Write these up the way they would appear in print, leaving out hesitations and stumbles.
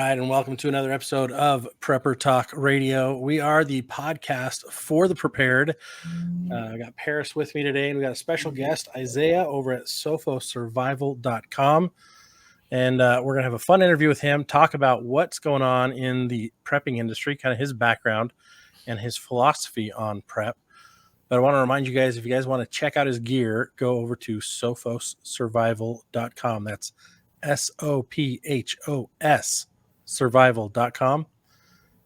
right, and welcome to another episode of Prepper Talk Radio. We are the podcast for the prepared. I got Paris with me today, and we got a special guest, Isaiah, over at survivalist.com. And we're going to have a fun interview with him, talk about what's going on in the prepping industry, kind of his background and his philosophy on prep. But I want to remind you guys, if you guys want to check out his gear, go over to sophossurvival.com. That's SOPHOS survival.com.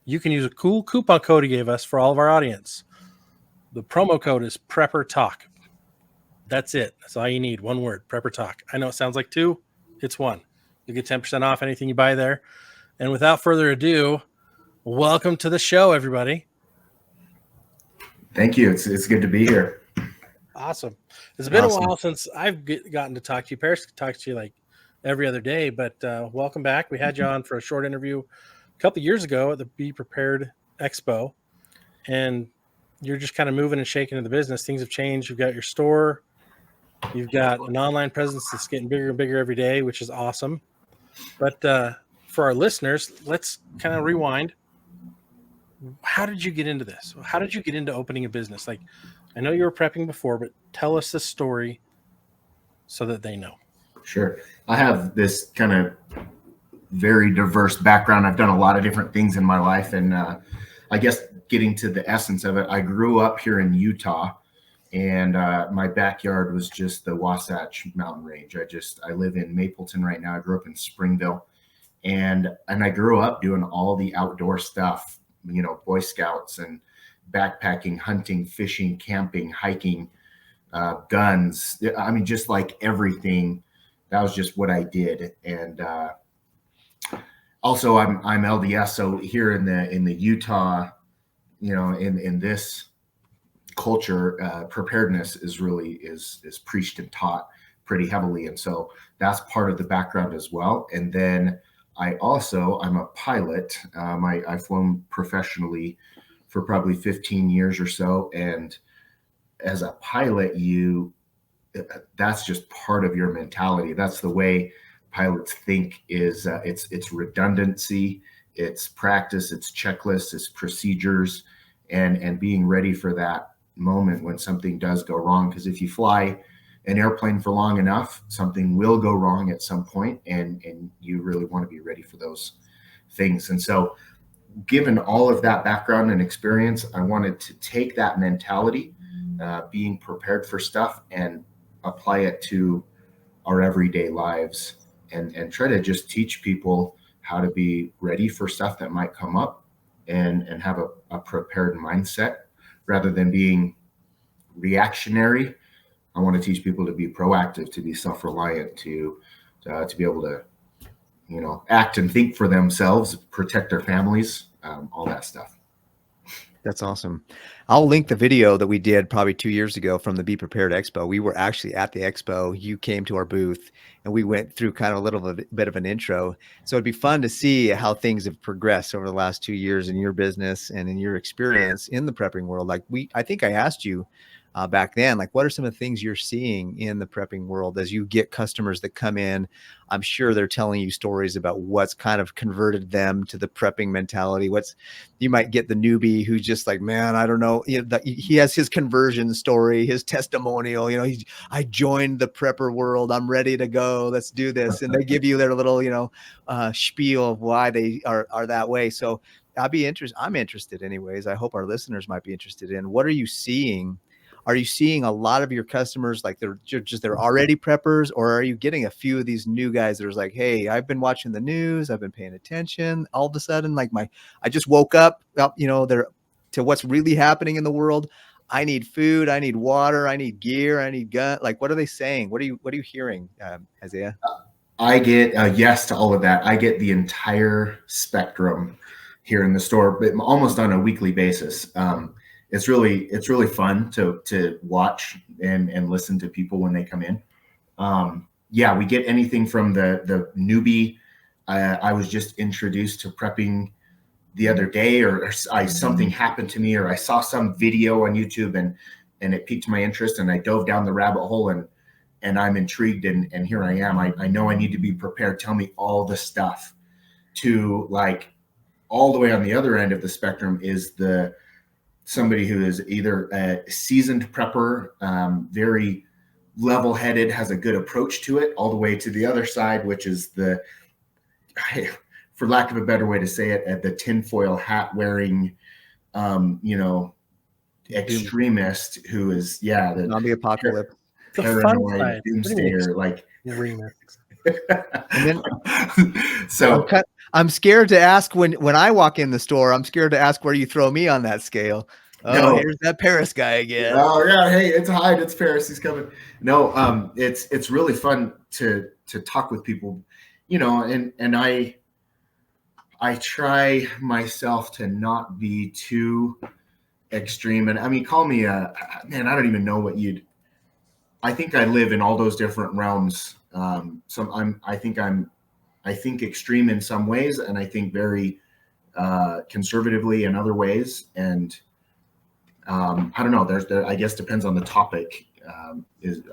You can use a cool coupon code he gave us for all of our audience. The promo code is Prepper Talk. That's it. That's all you need. One word, Prepper Talk. I know it sounds like two. It's one. You get 10% off anything you buy there. And without further ado, welcome to the show, everybody. Thank you. It's good to be here. Awesome. It's been a while since I've gotten to talk to you. Paris talks to you like every other day, but welcome back. We had you on for a short interview a couple of years ago at the Be Prepared Expo, and you're just kind of moving and shaking in the business. Things have changed. You've got your store. You've got an online presence that's getting bigger and bigger every day, which is awesome. But for our listeners, let's kind of rewind. How did you get into this? How did you get into opening a business? Like, I know you were prepping before, but tell us the story so that they know. Sure. I have this kind of very diverse background. I've done a lot of different things in my life. And I guess getting to the essence of it, I grew up here in Utah, and my backyard was just the Wasatch Mountain Range. I live in Mapleton right now. I grew up in Springville, and I grew up doing all the outdoor stuff, you know, Boy Scouts and backpacking, hunting, fishing, camping, hiking, guns. I mean, just like everything. That was just what I did. And also I'm LDS. So here in the Utah, you know, in this culture, preparedness is really preached and taught pretty heavily. And so that's part of the background as well. And then I'm a pilot. I've flown professionally for probably 15 years or so. And as a pilot, that's just part of your mentality. That's the way pilots think. It's redundancy, it's practice, it's checklists, it's procedures, and being ready for that moment when something does go wrong. Because if you fly an airplane for long enough, something will go wrong at some point, and you really want to be ready for those things. And so, given all of that background and experience, I wanted to take that mentality, being prepared for stuff, and apply it to our everyday lives, and try to just teach people how to be ready for stuff that might come up, and have a prepared mindset rather than being reactionary. I want to teach people to be proactive, to be self-reliant, to be able to, you know, act and think for themselves, protect their families, all that stuff. That's awesome. I'll link the video that we did probably 2 years ago from the Be Prepared Expo. We were actually at the expo. You came to our booth, and we went through kind of a little bit of an intro. So it'd be fun to see how things have progressed over the last 2 years in your business and in your experience in the prepping world. Like I think I asked you back then, like, what are some of the things you're seeing in the prepping world as you get customers that come in? I'm sure they're telling you stories about what's kind of converted them to the prepping mentality. You might get the newbie who's just like, man, I don't know. He has his conversion story, his testimonial. You know, I joined the prepper world. I'm ready to go. Let's do this. And they give you their little, you know, spiel of why they are that way. So I'm interested anyways. I hope our listeners might be interested in, what are you seeing? Are you seeing a lot of your customers like they're already preppers, or are you getting a few of these new guys that are like, hey, I've been watching the news, I've been paying attention, all of a sudden, like I just woke up, you know, to what's really happening in the world. I need food, I need water, I need gear, I need gun. Like, what are they saying? What are you hearing, Isaiah? I get a yes to all of that. I get the entire spectrum here in the store, but almost on a weekly basis. It's really fun to watch and listen to people when they come in. Yeah, we get anything from the newbie. I was just introduced to prepping the other day, or something happened to me, or I saw some video on YouTube and it piqued my interest, and I dove down the rabbit hole, and I'm intrigued, and here I am. I know I need to be prepared. Tell me all the stuff. to like all the way on the other end of the spectrum is somebody who is either a seasoned prepper, very level-headed, has a good approach to it, all the way to the other side, which is for lack of a better way to say it, at the tinfoil hat wearing, extremist who is the zombie apocalypse, The paranoid fun side. doomsayer, like. And then So I'm scared to ask when I walk in the store. I'm scared to ask where you throw me on that scale. Oh, here's that Paris guy again. Oh yeah, hey, it's Hyde, it's Paris, he's coming. No, it's really fun to talk with people, and I try myself to not be too extreme. And I mean, call me man, I don't even know what I think I live in all those different realms. I think extreme in some ways, and I think very conservatively in other ways. And I don't know. I guess depends on the topic.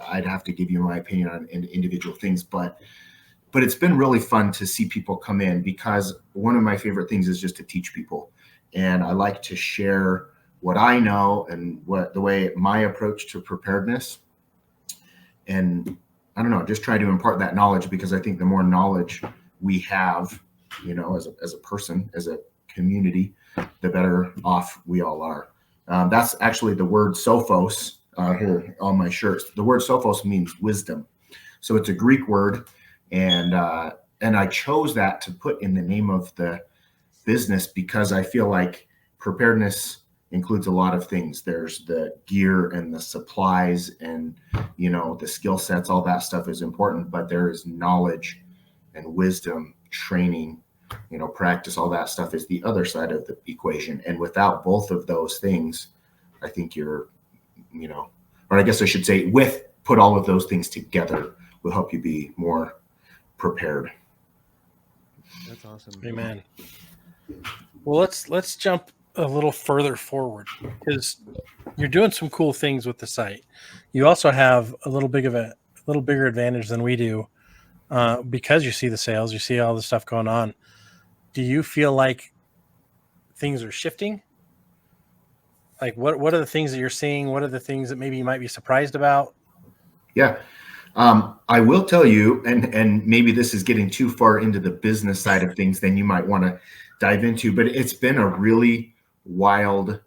I'd have to give you my opinion on individual things, but it's been really fun to see people come in, because one of my favorite things is just to teach people, and I like to share what I know and the way my approach to preparedness. And I don't know, just try to impart that knowledge, because I think the more knowledge we have, as a person, as a community, the better off we all are. That's actually the word Sophos here on my shirts. The word Sophos means wisdom. So it's a Greek word. And I chose that to put in the name of the business, because I feel like preparedness includes a lot of things. There's the gear and the supplies and, the skill sets, all that stuff is important, but there is knowledge and wisdom, training, practice, all that stuff is the other side of the equation. And without both of those things, I think you're, or I guess I should say put all of those things together will help you be more prepared. That's awesome. Amen. Well, let's jump a little further forward, because you're doing some cool things with the site. You also have a little bigger advantage than we do, because you see the sales, you see all the stuff going on. Do you feel like things are shifting? Like what are the things that you're seeing? What are the things that maybe you might be surprised about? Yeah. I will tell you, and maybe this is getting too far into the business side of things than you might want to dive into, but it's been a really wild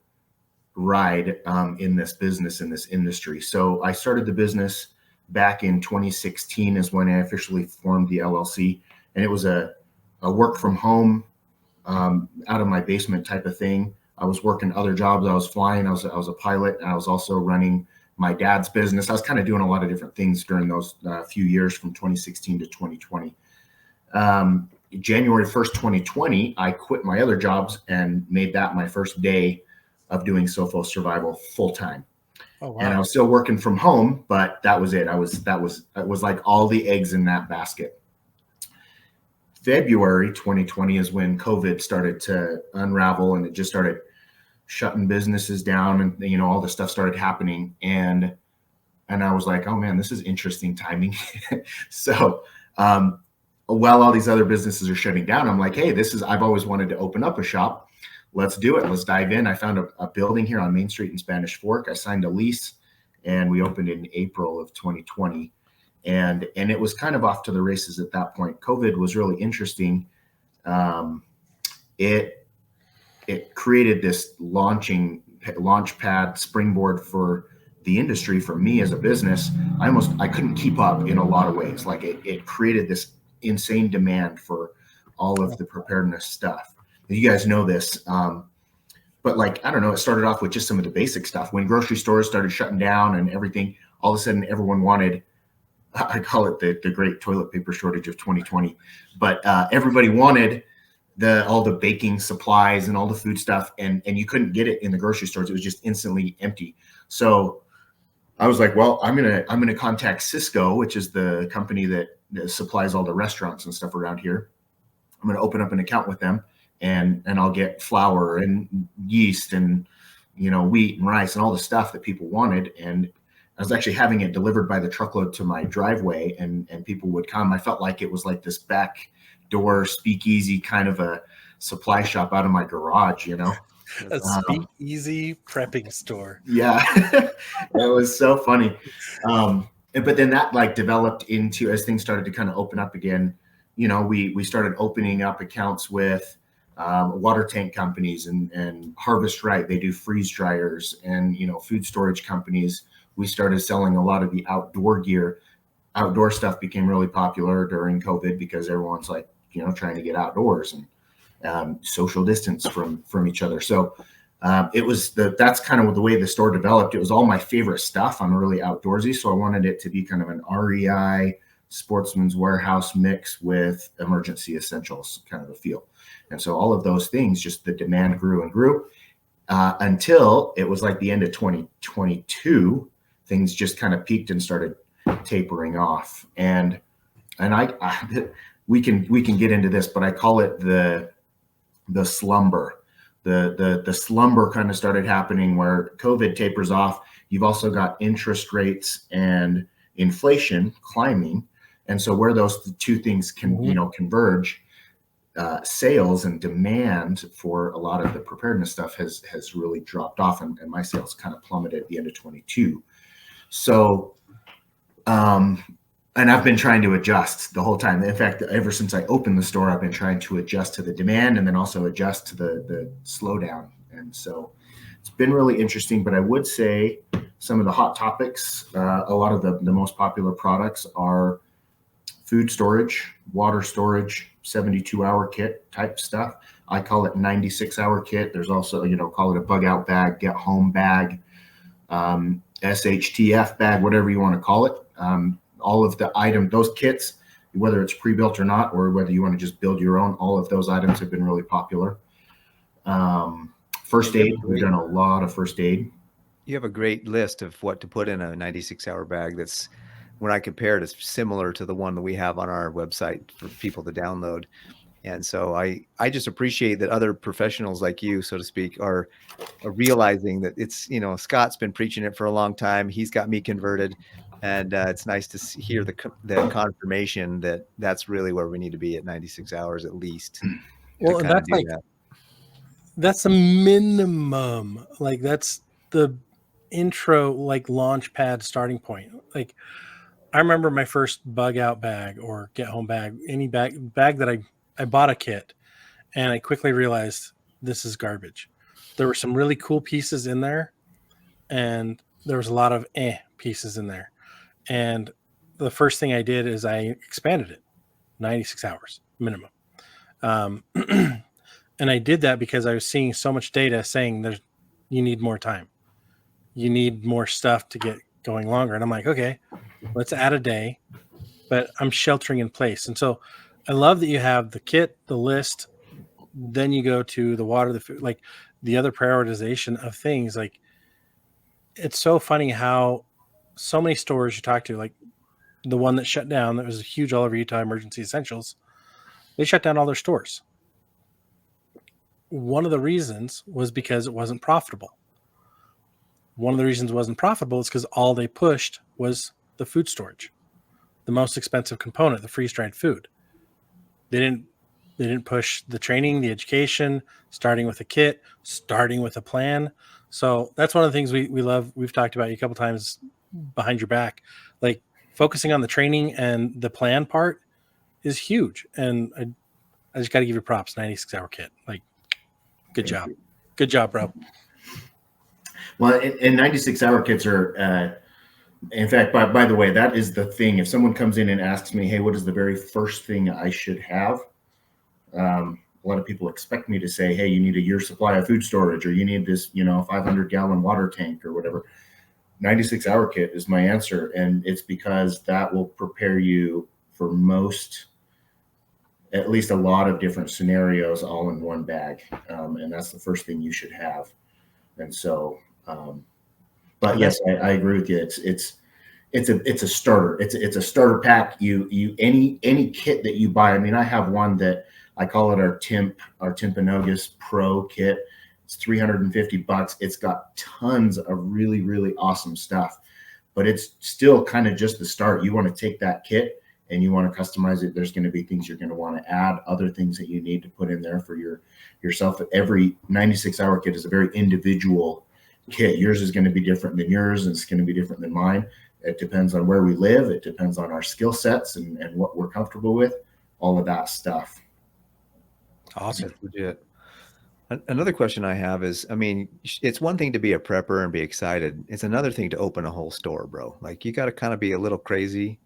ride in this business, in this industry. So I started the business back in 2016 is when I officially formed the LLC, and it was a work from home, out of my basement type of thing. I was working other jobs. I was flying. I was a pilot, and I was also running my dad's business. I was kind of doing a lot of different things during those few years from 2016 to 2020. January 1st, 2020, I quit my other jobs and made that my first day of doing Sophos Survival full time. Oh, wow. And I was still working from home, but that was it. It was like all the eggs in that basket. February 2020 is when COVID started to unravel, and it just started shutting businesses down, and all the stuff started happening, and I was like, oh man, this is interesting timing. So while all these other businesses are shutting down, I'm like, hey, I've always wanted to open up a shop. Let's do it. Let's dive in. I found a building here on Main Street in Spanish Fork. I signed a lease, and we opened in April of 2020. And it was kind of off to the races at that point. COVID was really interesting. It created this launch pad springboard for the industry, for me as a business. I couldn't keep up in a lot of ways. Like it created this insane demand for all of the preparedness stuff. You guys know this, but like, I don't know, it started off with just some of the basic stuff. When grocery stores started shutting down and everything, all of a sudden everyone wanted, I call it the great toilet paper shortage of 2020, but everybody wanted all the baking supplies and all the food stuff, and you couldn't get it in the grocery stores. It was just instantly empty. So I was like, well, I'm gonna contact Cisco, which is the company that supplies all the restaurants and stuff around here. I'm gonna open up an account with them, and I'll get flour and yeast and wheat and rice and all the stuff that people wanted. And was actually having it delivered by the truckload to my driveway, and people would come. I felt like it was like this back door speakeasy kind of a supply shop out of my garage, you know. A speakeasy prepping store. Yeah, it was so funny. But then that like developed into, as things started to kind of open up again, you know, we started opening up accounts with water tank companies and Harvest Right. They do freeze dryers, and, you know, food storage companies. We started selling a lot of the outdoor gear. Outdoor stuff became really popular during COVID because everyone's like, you know, trying to get outdoors and social distance from each other. So it was that's kind of the way the store developed. It was all my favorite stuff. I'm really outdoorsy, so I wanted it to be kind of an REI Sportsman's Warehouse mix with emergency essentials kind of a feel. And so all of those things, just the demand grew and grew until it was like the end of 2022. Things just kind of peaked and started tapering off. And we can get into this, but I call it the slumber. The slumber kind of started happening where COVID tapers off. You've also got interest rates and inflation climbing. And so where those two things can, you know, converge, sales and demand for a lot of the preparedness stuff has really dropped off, and my sales kind of plummeted at the end of 22. So, and I've been trying to adjust the whole time. In fact, ever since I opened the store, I've been trying to adjust to the demand and then also adjust to the slowdown. And so it's been really interesting, but I would say some of the hot topics, a lot of the most popular products are food storage, water storage, 72-hour kit type stuff. I call it 96-hour kit. There's also, you know, call it a bug out bag, get home bag, SHTF bag, whatever you want to call it. All of the those kits, whether it's pre-built or not, or whether you want to just build your own, all of those items have been really popular. First aid, we've done a lot of first aid. You have a great list of what to put in a 96-hour bag. That's, when I compare it, it's similar to the one that we have on our website for people to download. And so I just appreciate that other professionals like you, so to speak, are realizing that it's, you know, Scott's been preaching it for a long time. He's got me converted. And it's nice to hear the confirmation that that's really where we need to be at 96 hours at least. Well, and that's like, that's a minimum. Like, that's the intro, like, launch pad starting point. Like, I remember my first bug out bag or get home bag, any bag that I bought a kit, and I quickly realized this is garbage. There were some really cool pieces in there, and there was a lot of pieces in there. And the first thing I did is I expanded it, 96 hours minimum. And I did that because I was seeing so much data saying you need more time. You need more stuff to get going longer. And I'm like, okay, let's add a day, but I'm sheltering in place. And so I love that you have the kit, the list, then you go to the water, the food, like the other prioritization of things. Like, it's so funny how so many stores you talk to, like the one that shut down, that was huge all over Utah, Emergency Essentials, they shut down all their stores. One of the reasons was because it wasn't profitable. One of the reasons it wasn't profitable is because all they pushed was the food storage, the most expensive component, the freeze-dried food. They didn't push the training, the education, starting with a kit, starting with a plan. So that's one of the things we love. We've talked about you a couple times behind your back, like focusing on the training and the plan part is huge. And I just got to give you props, 96-hour kit. Like, good job. Good job, bro. Well, and 96-hour kits are, in fact, by the way, that is the thing. If someone comes in and asks me, hey, what is the very first thing I should have? A lot of people expect me to say, hey, you need a year's supply of food storage, or you need this, 500-gallon water tank or whatever. 96-hour kit is my answer. And it's because that will prepare you for at least a lot of different scenarios all in one bag. And that's the first thing you should have. And so, but yes, I agree with you. It's a starter. It's a starter pack. Any kit that you buy. I mean, I have one that I call it our Timpanogos Pro kit. It's $350. It's got tons of really, really awesome stuff. but it's still kind of just the start. You want to take that kit and you want to customize it. There's going to be things you're going to want to add, other things that you need to put in there for yourself. Every 96-hour kit is a very individual kit. Yours is going to be different than yours, and it's going to be different than mine. It depends on where we live. It depends on our skill sets and what we're comfortable with, all of that stuff. Awesome. Legit. Another question I have is, I mean, it's one thing to be a prepper and be excited. It's another thing to open a whole store, bro. Like, you got to kind of be a little crazy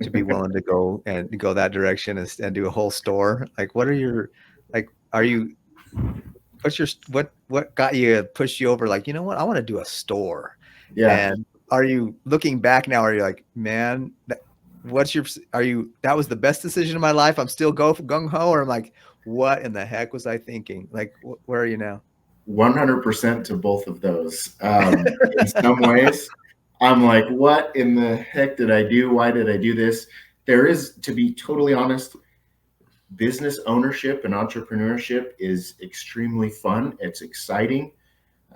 to be willing to go that direction and do a whole store. Like, what got you, pushed you over? Like, you know what? I want to do a store. Yeah. And are you looking back now? Are you like, man, that was the best decision of my life? I'm still gung ho, or I'm like, what in the heck was I thinking? Like, where are you now? 100% to both of those. In some ways, I'm like, what in the heck did I do? Why did I do this? There is, to be totally honest, business ownership and entrepreneurship is extremely fun. It's exciting.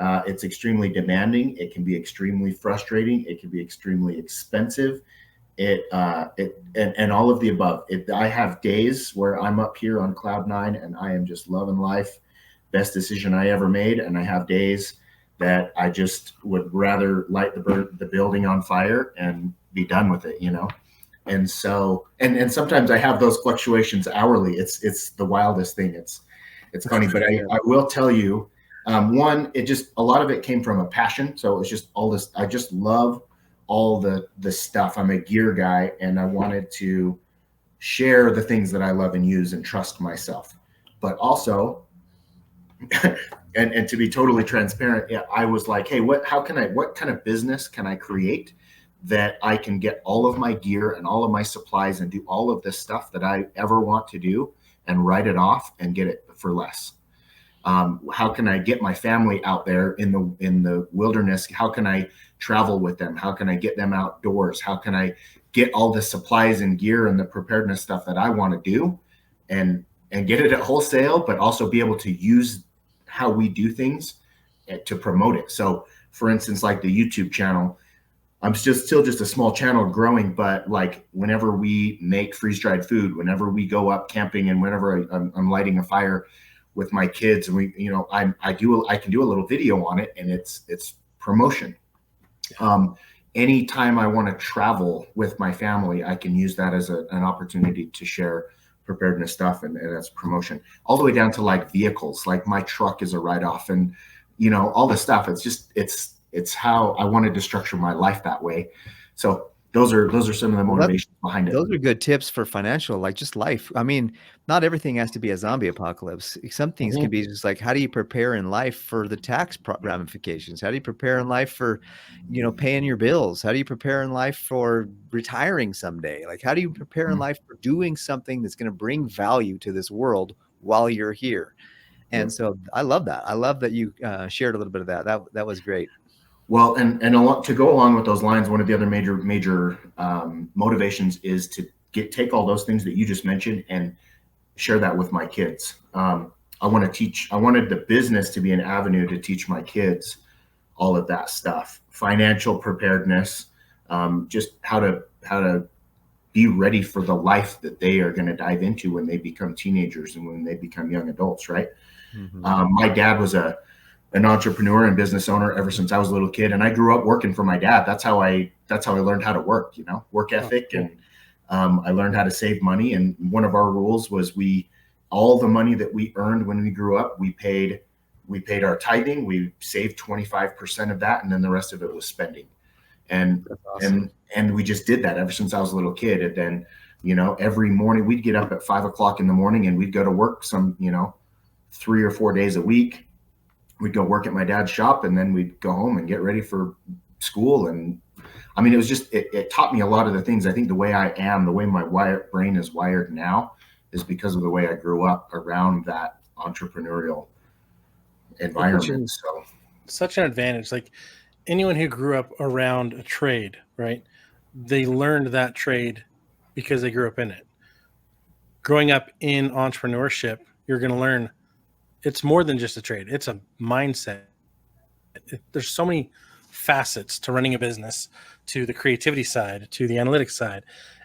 It's extremely demanding. It can be extremely frustrating. It can be extremely expensive. And all of the above. I have days where I'm up here on cloud nine and I am just loving life. Best decision I ever made. And I have days that I just would rather light the building on fire and be done with it, you know? And so, and sometimes I have those fluctuations hourly. It's the wildest thing. It's funny, but I will tell you, one, a lot of it came from a passion. So it was just all this, I just love all the stuff. I'm a gear guy, and I wanted to share the things that I love and use and trust myself. But also, and to be totally transparent, I was like, hey, what kind of business can I create that I can get all of my gear and all of my supplies and do all of this stuff that I ever want to do and write it off and get it for less? How can I get my family out there in the wilderness? How can I travel with them? How can I get them outdoors? How can I get all the supplies and gear and the preparedness stuff that I want to do and get it at wholesale, but also be able to use how we do things to promote it? So for instance, like the YouTube channel, I'm still just a small channel growing, but like whenever we make freeze-dried food, whenever we go up camping, and whenever I'm lighting a fire with my kids, and I can do a little video on it, and it's promotion. Anytime I want to travel with my family, I can use that as an opportunity to share preparedness stuff, and that's promotion. All the way down to like vehicles, like my truck is a write-off, and all this stuff. It's how I wanted to structure my life that way. So those are some of the motivations behind it. Those are good tips for financial, like just life. I mean, not everything has to be a zombie apocalypse. Some things can be just like, how do you prepare in life for the tax ramifications? How do you prepare in life for, paying your bills? How do you prepare in life for retiring someday? Like, how do you prepare in life for doing something that's going to bring value to this world while you're here? And so I love that. I love that you shared a little bit of that. That was great. Well, and a lot to go along with those lines, one of the other major motivations is to take all those things that you just mentioned and share that with my kids. I wanted the business to be an avenue to teach my kids all of that stuff, financial preparedness, just how to be ready for the life that they are going to dive into when they become teenagers and when they become young adults, right? My dad was an entrepreneur and business owner ever since I was a little kid, and I grew up working for my dad. That's how I learned how to work, work ethic, and I learned how to save money. And one of our rules was all the money that we earned when we grew up, we paid our tithing. We saved 25% of that, and then the rest of it was spending. And awesome. and we just did that ever since I was a little kid. And then every morning we'd get up at 5 o'clock in the morning and we'd go to work 3 or 4 days a week. We'd go work at my dad's shop, and then we'd go home and get ready for school. And I mean, it was just, it taught me a lot of the things. I think the way I am, the way my brain is wired now is because of the way I grew up around that entrepreneurial environment. So such an advantage. Like anyone who grew up around a trade, right? They learned that trade because they grew up in it. Growing up in entrepreneurship, you're going to learn it's more than just a trade. It's a mindset. There's so many facets to running a business, to the creativity side, to the analytics side.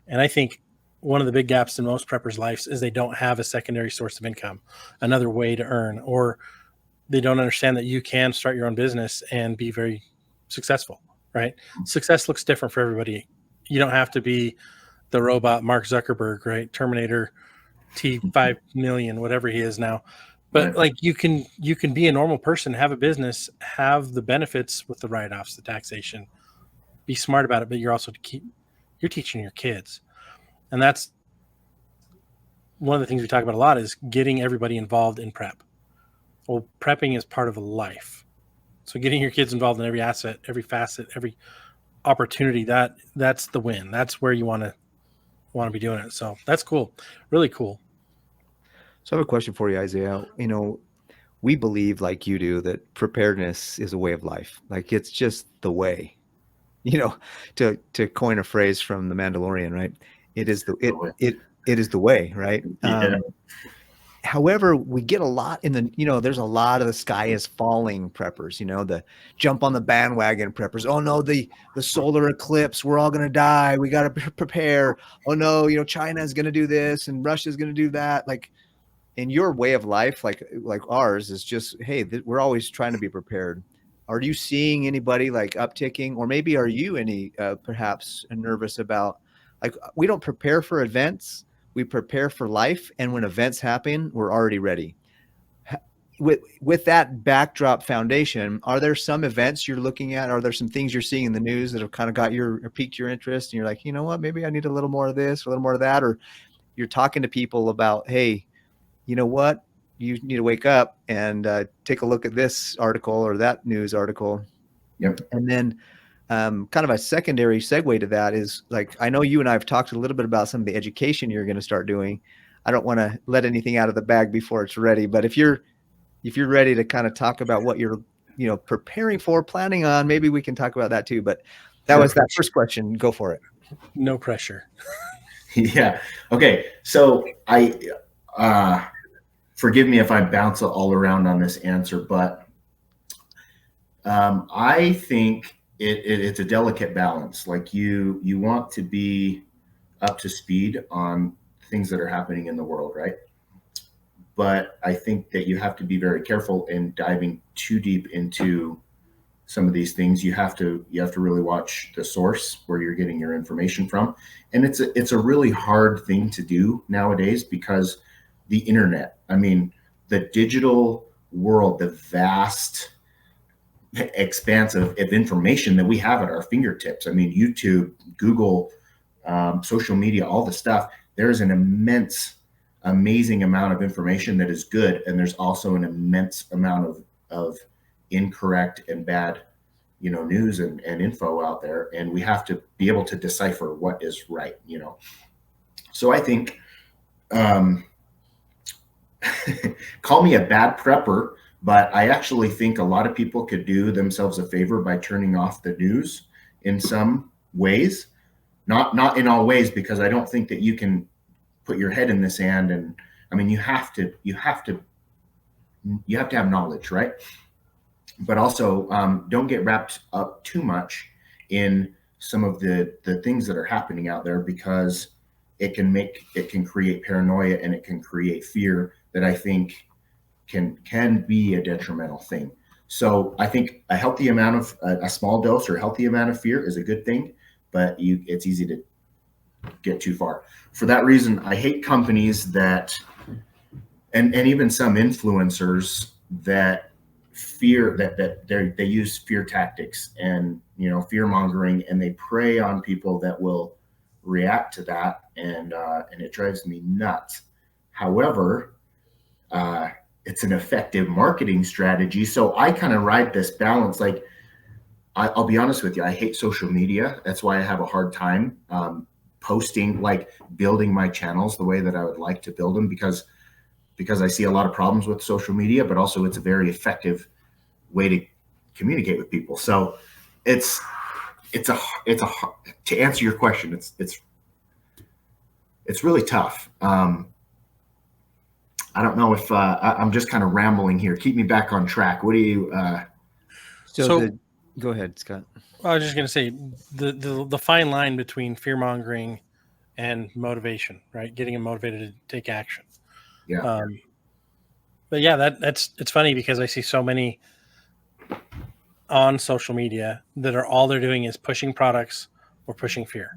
And I think one of the big gaps in most preppers' lives is they don't have a secondary source of income, another way to earn, or they don't understand that you can start your own business and be very successful, right? Success looks different for everybody. You don't have to be the robot Mark Zuckerberg, right? Terminator T5 million, whatever he is now. But like you can be a normal person, have a business, have the benefits with the write-offs, the taxation, be smart about it, but you're also you're teaching your kids. And that's one of the things we talk about a lot is getting everybody involved in prep. Well, prepping is part of a life. So getting your kids involved in every asset, every facet, every opportunity, that's the win. That's where you want to be doing it. So that's cool. Really cool. So I have a question for you, Isaiah. We believe, like you do, that preparedness is a way of life. Like it's just the way. To coin a phrase from The Mandalorian, right? It is the way, right? Yeah. However, we get a lot there's a lot of the sky is falling preppers, the jump on the bandwagon preppers. Oh no, the solar eclipse, we're all going to die. We got to prepare. Oh no, China is going to do this and Russia is going to do that. Like in your way of life, like ours is just, hey, we're always trying to be prepared. Are you seeing anybody like upticking, or maybe are you perhaps nervous about, like, we don't prepare for events, we prepare for life. And when events happen, we're already ready. With that backdrop foundation, are there some events you're looking at? Are there some things you're seeing in the news that have kind of piqued your interest? And you're like, you know what, maybe I need a little more of this, or a little more of that. Or you're talking to people about, hey, you know what? You need to wake up and take a look at this article or that news article. Yep. And then kind of a secondary segue to that is, like, I know you and I have talked a little bit about some of the education you're going to start doing. I don't want to let anything out of the bag before it's ready, but if you're ready to kind of talk about what you're, preparing for, planning on, maybe we can talk about that too. But that was that first question. Go for it. No pressure. Yeah. Okay. So forgive me if I bounce all around on this answer, but I think it's a delicate balance. Like you want to be up to speed on things that are happening in the world, right? But I think that you have to be very careful in diving too deep into some of these things. You have to really watch the source where you're getting your information from, and it's a really hard thing to do nowadays because the internet. I mean, the digital world, the vast expanse of information that we have at our fingertips. I mean, YouTube, Google, social media, all the stuff. There's an amazing amount of information that is good, and there's also an immense amount of incorrect and bad, news and info out there, and we have to be able to decipher what is right. So I think, call me a bad prepper, but I actually think a lot of people could do themselves a favor by turning off the news in some ways, not in all ways, because I don't think that you can put your head in the sand. And I mean, you have to have knowledge, right? But also don't get wrapped up too much in some of the things that are happening out there, because it can create paranoia and it can create fear that I think can be a detrimental thing. So I think a healthy amount of a small dose or a healthy amount of fear is a good thing, but it's easy to get too far. For that reason, I hate companies that, and even some influencers that they use fear tactics and fear mongering, and they prey on people that will react to that, and it drives me nuts. However, it's an effective marketing strategy. So I kind of ride this balance. Like, I'll be honest with you, I hate social media. That's why I have a hard time posting, like building my channels the way that I would like to build them, because I see a lot of problems with social media, but also it's a very effective way to communicate with people. So it's to answer your question, it's really tough. I don't know if I'm just kind of rambling here. Keep me back on track. What do you? So Go ahead, Scott. I was just going to say the fine line between fear mongering and motivation, right? Getting them motivated to take action. Yeah. But yeah, it's funny because I see so many on social media that are all they're doing is pushing products or pushing fear.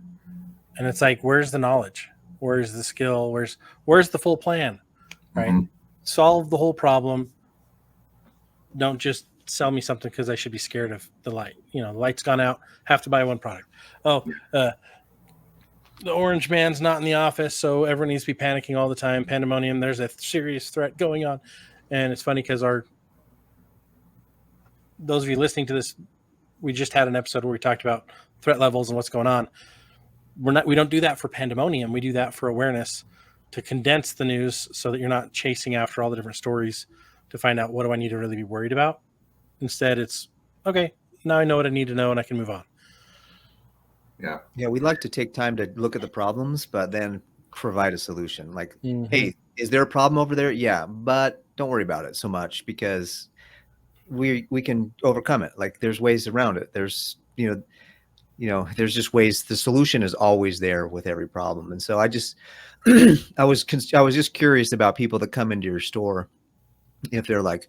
And it's like, where's the knowledge? Where's the skill? Where's the full plan? Right? Mhm. Solve the whole problem. Don't just sell me something because I should be scared of the light. You know, the light's gone out, have to buy one product. Oh, the orange man's not in the office, so everyone needs to be panicking all the time. Pandemonium, there's a serious threat going on. And it's funny because those of you listening to this, we just had an episode where we talked about threat levels and what's going on. We don't do that for pandemonium. We do that for awareness, to condense the news so that you're not chasing after all the different stories to find out what do I need to really be worried about. Instead, it's okay, now I know what I need to know and I can move on. Yeah, we like to take time to look at the problems, but then provide a solution. Like, hey, is there a problem over there? Yeah, but don't worry about it so much because we can overcome it. Like, there's ways around it. There's there's just ways. The solution is always there with every problem. And so I just I was just curious about people that come into your store, if they're like,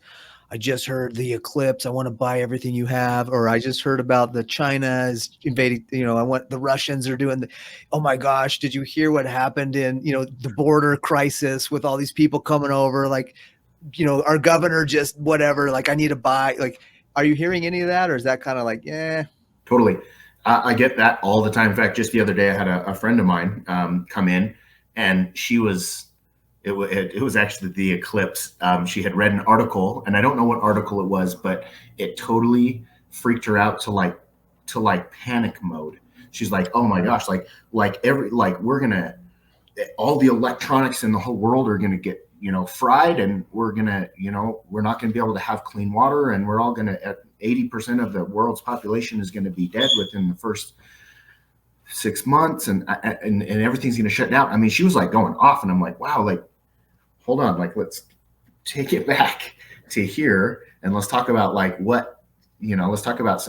I just heard the eclipse, I want to buy everything you have, or I just heard about the China is invading, I want the Russians are doing oh my gosh, did you hear what happened in, the border crisis with all these people coming over? Like, our governor just whatever, like, I need to buy, like, are you hearing any of that? Or is that kind of like, yeah? Totally. I get that all the time. In fact, just the other day, I had a friend of mine come in, and it was actually the eclipse. She had read an article, and I don't know what article it was, but it totally freaked her out to panic mode. She's like, oh my gosh, we're gonna, all the electronics in the whole world are gonna get fried, and we're gonna, we're not gonna be able to have clean water, and we're all gonna, 80% of the world's population is gonna be dead within the first 6 months, and everything's gonna shut down. I mean, she was like going off, and I'm like, wow, like, hold on, like, let's take it back to here, and let's talk about let's talk about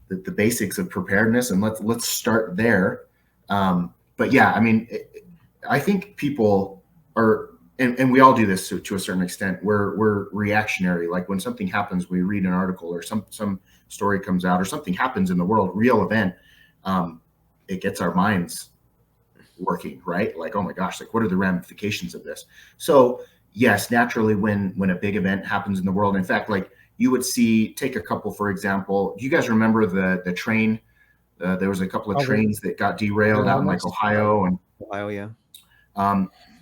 the basics of preparedness, and let's start there. But yeah, I mean, I think people are, and we all do this to a certain extent. We're reactionary. Like, when something happens, we read an article or some story comes out, or something happens in the world, real event, it gets our minds working, right? Like, oh my gosh, like, what are the ramifications of this? So yes, naturally, when a big event happens in the world, in fact, like, you would see, take a couple, for example, do you guys remember the train? There was a couple of trains that got derailed out in like Ohio, and yeah.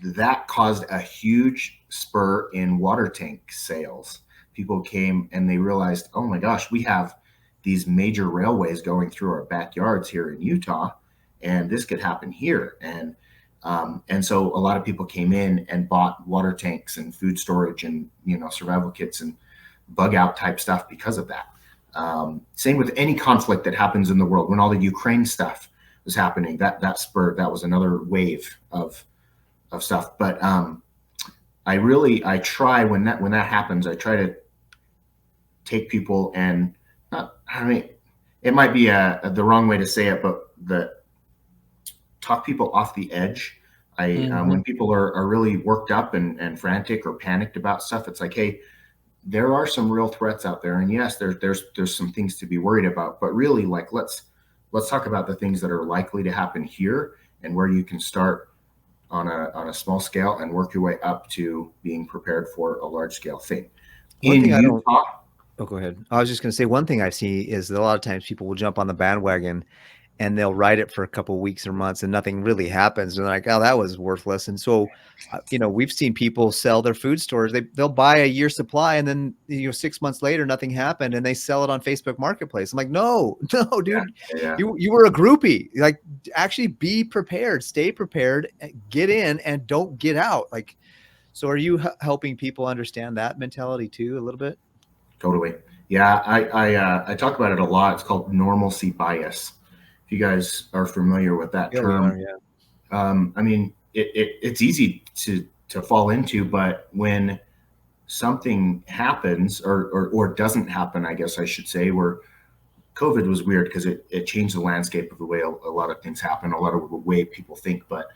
That caused a huge spur in water tank sales. People came and they realized, oh my gosh, we have these major railways going through our backyards here in Utah, and this could happen here. And so a lot of people came in and bought water tanks and food storage and survival kits and bug out type stuff because of that. Same with any conflict that happens in the world. When all the Ukraine stuff was happening, that spurred, that was another wave of stuff. But I try, when that happens, I try to take people and it might be the wrong way to say it, but talk people off the edge. When people are really worked up and frantic or panicked about stuff, it's like, hey, there are some real threats out there, and yes, there's some things to be worried about, but really, like, let's talk about the things that are likely to happen here, and where you can start on a small scale and work your way up to being prepared for a large scale thing. Oh, go ahead. I was just going to say, one thing I see is that a lot of times people will jump on the bandwagon and they'll ride it for a couple of weeks or months and nothing really happens. And they're like, oh, that was worthless. And so, we've seen people sell their food stores. They'll buy a year's supply, and then, 6 months later, nothing happened, and they sell it on Facebook Marketplace. I'm like, no, dude, yeah. You were a groupie. Like, actually be prepared, stay prepared, get in, and don't get out. Like, so are you helping people understand that mentality too, a little bit? Totally. Yeah. I talk about it a lot. It's called normalcy bias. If you guys are familiar with that term, I mean, it's easy to fall into, but when something happens or doesn't happen, I guess I should say, where COVID was weird because it changed the landscape of the way a lot of things happen, a lot of the way people think. But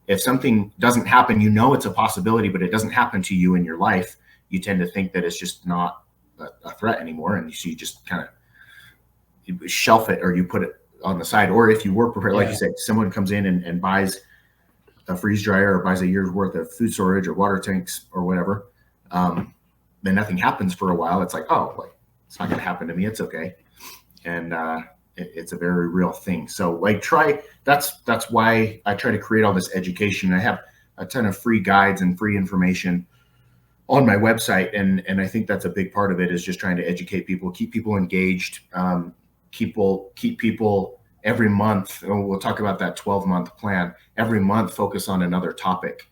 if something doesn't happen, you know it's a possibility, but it doesn't happen to you in your life, you tend to think that it's just not a threat anymore, and so you just kind of shelf it, or you put it on the side. Or if you were prepared, like you said, someone comes in and buys a freeze dryer or buys a year's worth of food storage or water tanks or whatever, then nothing happens for a while. It's like, oh, like, it's not going to happen to me. It's okay. And it's a very real thing. So like that's why I try to create all this education. I have a ton of free guides and free information on my website. And I think that's a big part of it, is just trying to educate people, keep people engaged, keep people every month. We'll talk about that 12-month plan. Every month, focus on another topic,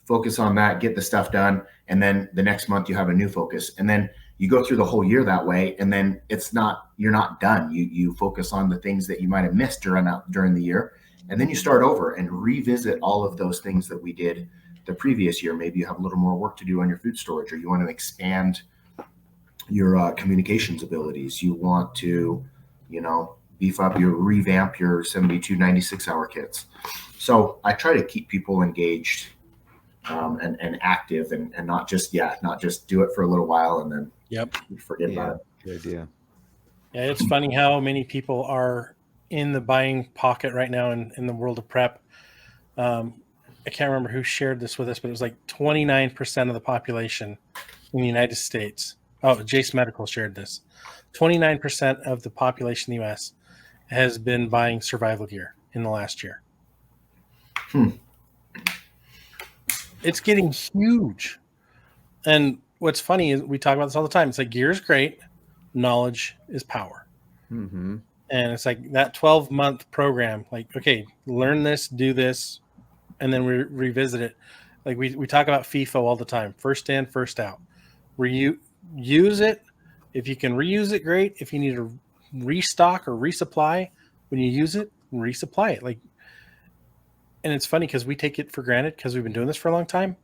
focus on that, get the stuff done. And then the next month you have a new focus. And then you go through the whole year that way. And then you're not done. You focus on the things that you might've missed during the year. And then you start over and revisit all of those things that we did the previous year. Maybe you have a little more work to do on your food storage, or you want to expand your communications abilities. You want to, revamp your 72, 96-hour kits. So I try to keep people engaged and active, and not just do it for a little while and then forget about it. Good idea. Yeah, it's funny how many people are in the buying pocket right now in the world of prep. I can't remember who shared this with us, but it was like 29% of the population in the United States. Oh, Jace Medical shared this. 29% of the population in the U.S. has been buying survival gear in the last year. It's getting huge. And what's funny is we talk about this all the time. It's like, gear is great. Knowledge is power. Mm-hmm. And it's like that 12-month program, like, okay, learn this, do this, and then we revisit it. Like we talk about FIFO all the time. First in, first out. Use it. If you can reuse it, great. If you need to restock or resupply, when you use it, resupply it. And it's funny because we take it for granted because we've been doing this for a long time.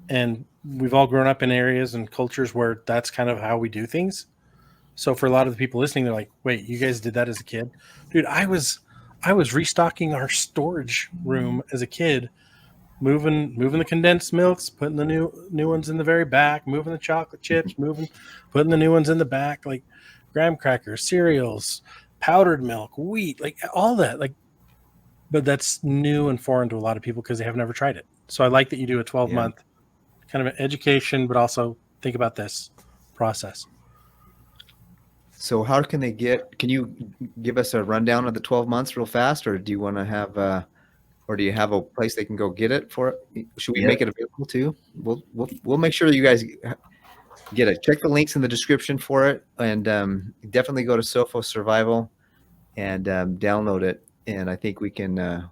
And we've all grown up in areas and cultures where that's kind of how we do things. So for a lot of the people listening, they're like, wait, you guys did that as a kid? Dude, I was restocking our storage room as a kid, moving the condensed milks, putting the new ones in the very back, moving the chocolate chips, putting the new ones in the back, like graham crackers, cereals, powdered milk, wheat, like all that. Like, but that's new and foreign to a lot of people because they have never tried it. So I like that you do a 12-month kind of an education, but also think about this process. So how can you give us a rundown of the 12 months real fast, or do you want to have, or do you have a place they can go get it for? Should we make it available too? We'll make sure that you guys get it. Check the links in the description for it, and definitely go to Sophos Survival and download it. And I think we can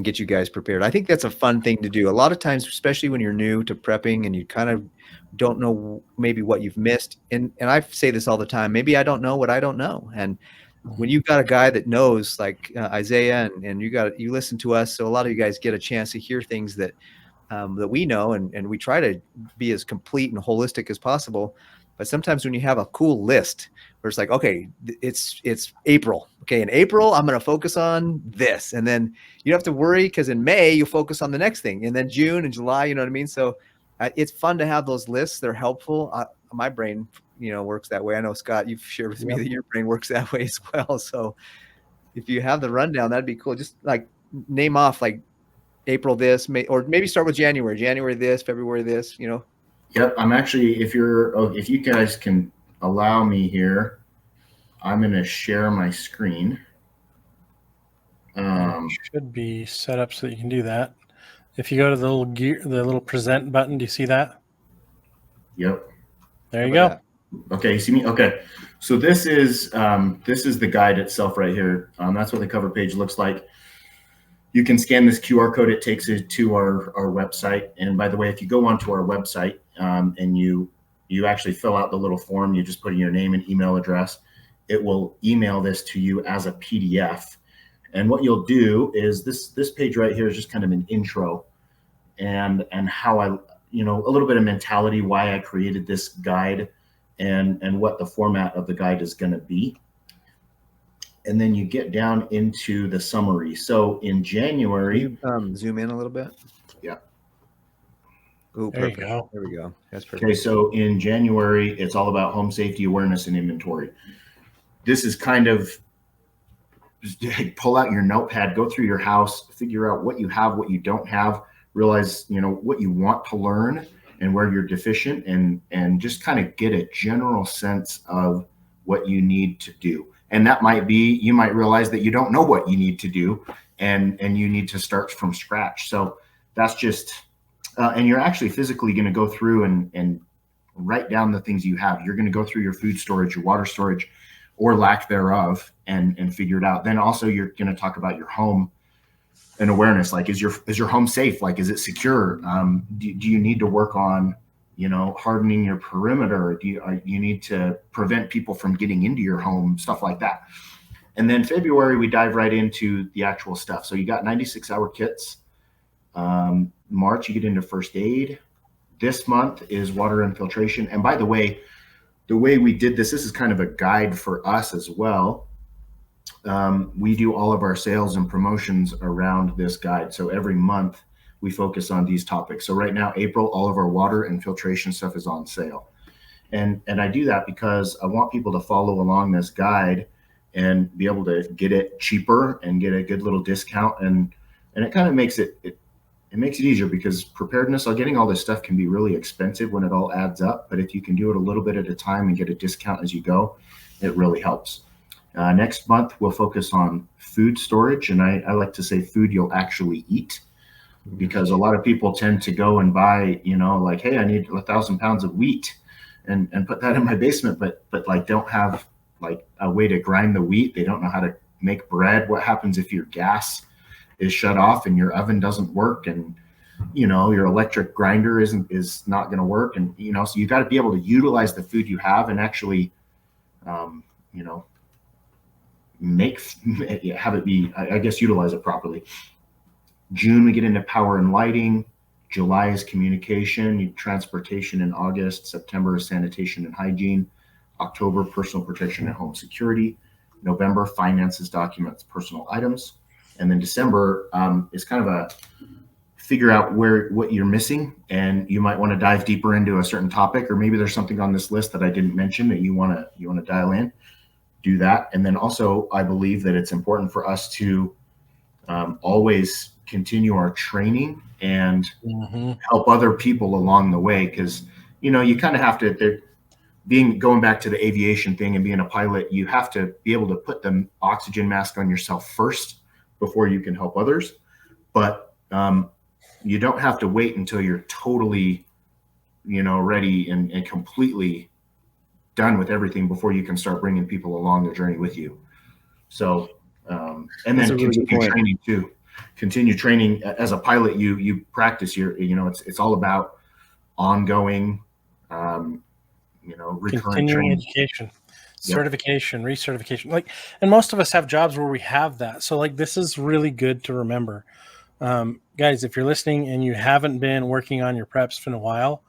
get you guys prepared. I think that's a fun thing to do. A lot of times, especially when you're new to prepping and you kind of don't know maybe what you've missed. And I say this all the time, maybe I don't know what I don't know. And when you've got a guy that knows, like Isaiah, and you listen to us, so a lot of you guys get a chance to hear things that we know, and we try to be as complete and holistic as possible. But sometimes when you have a cool list where it's like, okay, it's April. Okay, in April, I'm going to focus on this. And then you don't have to worry because in May, you focus on the next thing. And then June and July, you know what I mean? So it's fun to have those lists. They're helpful. My brain, works that way. I know, Scott, you've shared with me that your brain works that way as well. So if you have the rundown, that'd be cool. Just like name off like April this, May, or maybe start with January this, February this, Yep. I'm actually, if you guys can allow me here, I'm going to share my screen. Should be set up so that you can do that. If you go to the little present button, do you see that? Yep. There you go. Okay. You see me? Okay. So this is the guide itself right here. That's what the cover page looks like. You can scan this QR code. It takes you to our website. And by the way, if you go onto our website and you actually fill out the little form, you just put in your name and email address, it will email this to you as a PDF. And what you'll do is this page right here is just kind of an intro and how I, a little bit of mentality, why I created this guide and what the format of the guide is going to be. And then you get down into the summary. So in January, Can you zoom in a little bit? Yeah. Oh, There you perfect. go. There we go. That's perfect. Okay, so in January, it's all about home safety awareness and inventory. This is kind of pull out your notepad, go through your house, figure out what you have, what you don't have, realize, what you want to learn and where you're deficient, and just kind of get a general sense of what you need to do. And that might be, you might realize that you don't know what you need to do, and you need to start from scratch. So that's just, and you're actually physically going to go through and write down the things you have. You're going to go through your food storage, your water storage, or lack thereof, and figure it out. Then also you're going to talk about your home and awareness. Like, is your home safe? Like, is it secure? Do you need to work on, hardening your perimeter? Do you need to prevent people from getting into your home? Stuff like that. And then February, we dive right into the actual stuff. So you got 96-hour kits. March, you get into first aid. This month is water infiltration. And by the way we did this is kind of a guide for us as well. We do all of our sales and promotions around this guide. So every month we focus on these topics. So right now, April, all of our water and filtration stuff is on sale. And I do that because I want people to follow along this guide and be able to get it cheaper and get a good little discount. And it kind of makes it makes it easier, because preparedness, getting all this stuff can be really expensive when it all adds up. But if you can do it a little bit at a time and get a discount as you go, it really helps. Next month, we'll focus on food storage. And I like to say food you'll actually eat, because a lot of people tend to go and buy, like, hey, I need 1,000 pounds of wheat and put that in my basement, but like don't have like a way to grind the wheat. They don't know how to make bread. What happens if your gas is shut off and your oven doesn't work, and your electric grinder is not going to work, and so you got to be able to utilize the food you have and actually have it be, I guess, utilize it properly. June, we get into power and lighting. July is communication, transportation in August. September is sanitation and hygiene. October, personal protection and home security. November, finances, documents, personal items. And then December is kind of a figure out what you're missing, and you might want to dive deeper into a certain topic, or maybe there's something on this list that I didn't mention that you want to dial in. Do that. And then also, I believe that it's important for us to always continue our training and help other people along the way, because you kind of have to. Going back to the aviation thing and being a pilot, you have to be able to put the oxygen mask on yourself first before you can help others. But you don't have to wait until you're totally, ready and completely done with everything before you can start bringing people along the journey with you. So, and then continue training too. Continue training as a pilot. You practice your, it's all about ongoing, recurrent continuing training. Education, certification, recertification. And most of us have jobs where we have that. So this is really good to remember. Guys, if you're listening and you haven't been working on your preps in a while,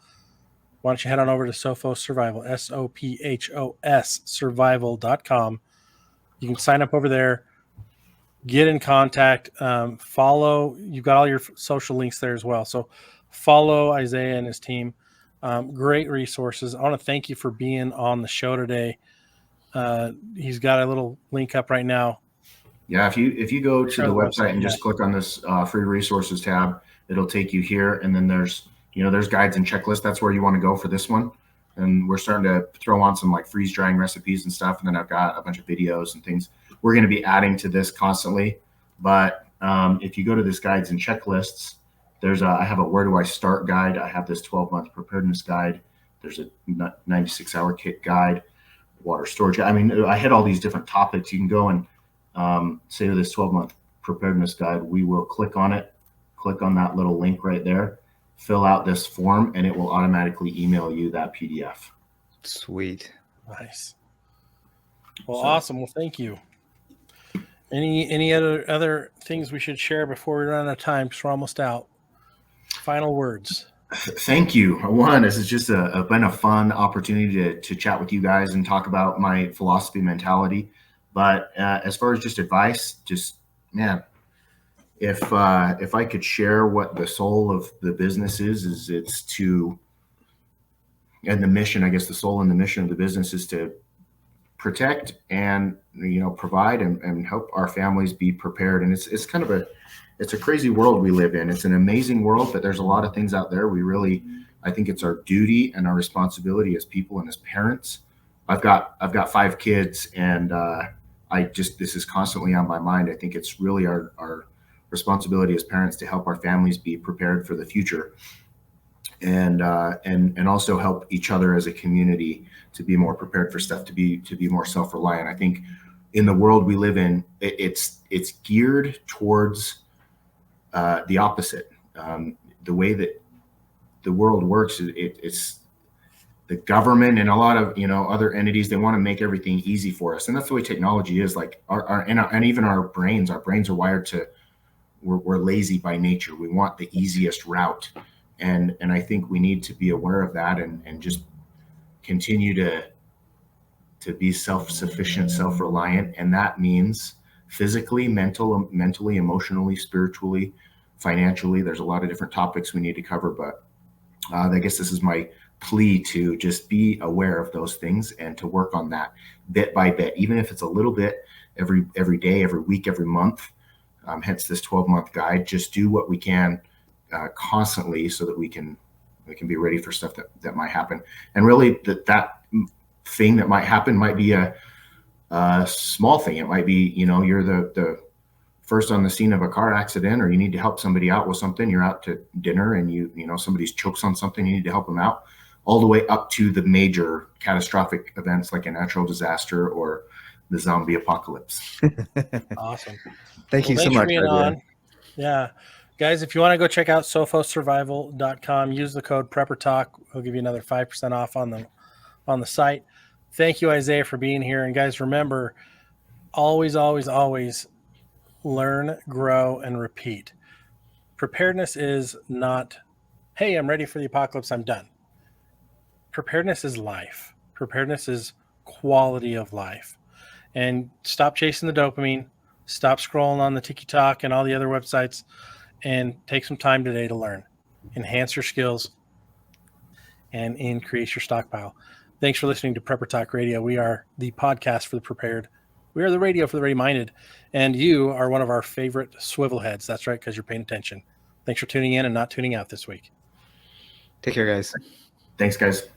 why don't you head on over to Sophos Survival, SOPHOS survival.com. You can sign up over there, get in contact, follow. You've got all your social links there as well. So follow Isaiah and his team. Great resources. I want to thank you for being on the show today. He's got a little link up right now. Yeah, if you go to the website and just click on this free resources tab, it'll take you here, and then there's guides and checklists. That's where you want to go for this one. And we're starting to throw on some freeze drying recipes and stuff, and then I've got a bunch of videos and things we're going to be adding to this constantly. But if you go to this guides and checklists, I have a where do I start guide. I have this 12-month preparedness guide. There's a 96-hour kit guide, water storage. I hit all these different topics. You can go and say this 12-month preparedness guide. We will click on it, click on that little link right there, fill out this form, and it will automatically email you that PDF. Sweet. Nice. Well, awesome. Well, thank you. Any other things we should share before we run out of time? Because we're almost out. Final words. Thank you. This has just been a fun opportunity to chat with you guys and talk about my philosophy mentality. But as far as just advice, just, man, if I could share what the soul of the business is it's to, and the mission, I guess the soul and the mission of the business is to protect and, provide and help our families be prepared. And it's kind of it's a crazy world we live in. It's an amazing world, but there's a lot of things out there. I think it's our duty and our responsibility as people and as parents. I've got 5 kids, and this is constantly on my mind. I think it's really our responsibility as parents to help our families be prepared for the future, and also help each other as a community to be more prepared for stuff, to be more self-reliant. I think in the world we live in, it's geared towards the opposite. The way that the world works, it's the government and a lot of other entities. They want to make everything easy for us, and that's the way technology is. Like and even our brains are wired to. We're lazy by nature. We want the easiest route, and I think we need to be aware of that and just continue to be self-sufficient, self-reliant, and that means physically, mentally, emotionally, spiritually, financially. There's a lot of different topics we need to cover, but I guess this is my plea to just be aware of those things and to work on that bit by bit, even if it's a little bit every day, every week, every month. Hence this 12-month guide. Just do what we can constantly so that we can be ready for stuff that might happen. And really that thing that might happen might be a small thing. It might be, you're the first on the scene of a car accident, or you need to help somebody out with something. You're out to dinner and somebody's chokes on something, you need to help them out, all the way up to the major catastrophic events like a natural disaster or the zombie apocalypse. Awesome. Thank you so much. Yeah. Guys, if you want to go check out sophossurvival.com, use the code PrepperTalk. We'll give you another 5% off on the site. Thank you, Isaiah, for being here. And guys, remember, always, always, always learn, grow, and repeat. Preparedness is not, hey, I'm ready for the apocalypse, I'm done. Preparedness is life. Preparedness is quality of life. And stop chasing the dopamine. Stop scrolling on the TikTok and all the other websites, and take some time today to learn. Enhance your skills and increase your stockpile. Thanks for listening to Prepper Talk Radio. We are the podcast for the prepared. We are the radio for the ready-minded. And you are one of our favorite swivel heads. That's right, because you're paying attention. Thanks for tuning in and not tuning out this week. Take care, guys. Thanks, guys.